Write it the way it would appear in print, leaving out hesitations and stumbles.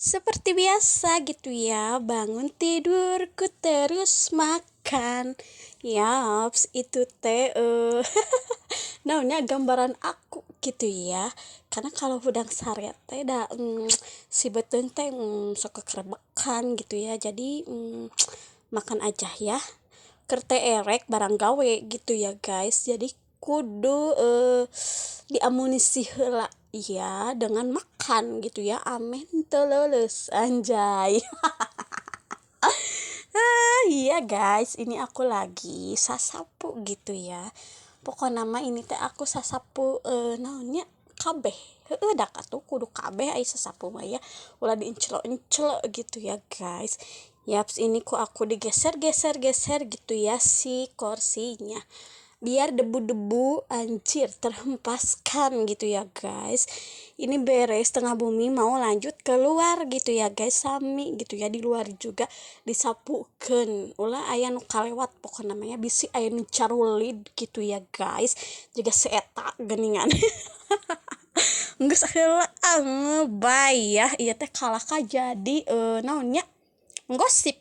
Seperti biasa gitu ya, bangun tidurku terus makan. Yaps, itu teh naunya gambaran aku gitu ya. Karena kalau hudang saret teh da si beteun teh sok kerebekan gitu ya. Jadi makan aja ya. Keur teh erek barang gawe gitu ya guys. Jadi kudu diamunisi heula ya dengan makan gitu ya, amin teu leuleus anjay. Iya guys, ini aku lagi sasapu gitu ya, pokoknya mah ini teh aku sasapu naonnya kabeh. Heeh, dak atuh kudu kabeh aya sasapu mah ya, ulah diencelo-encelo gitu ya guys. Yaps, ini ku aku digeser-geser-geser gitu ya si kursinya, biar debu-debu anjir terhempaskan gitu ya guys. Ini beres tengah bumi mau lanjut keluar gitu ya guys, sami gitu ya, di luar juga disapukeun ulah aya nu kalewat pokoknya namanya bisi aya nu carulid gitu ya guys, juga seeta geningan. Geus heula ngebay ya ieu teh kalah ka jadi naonnya, gosip.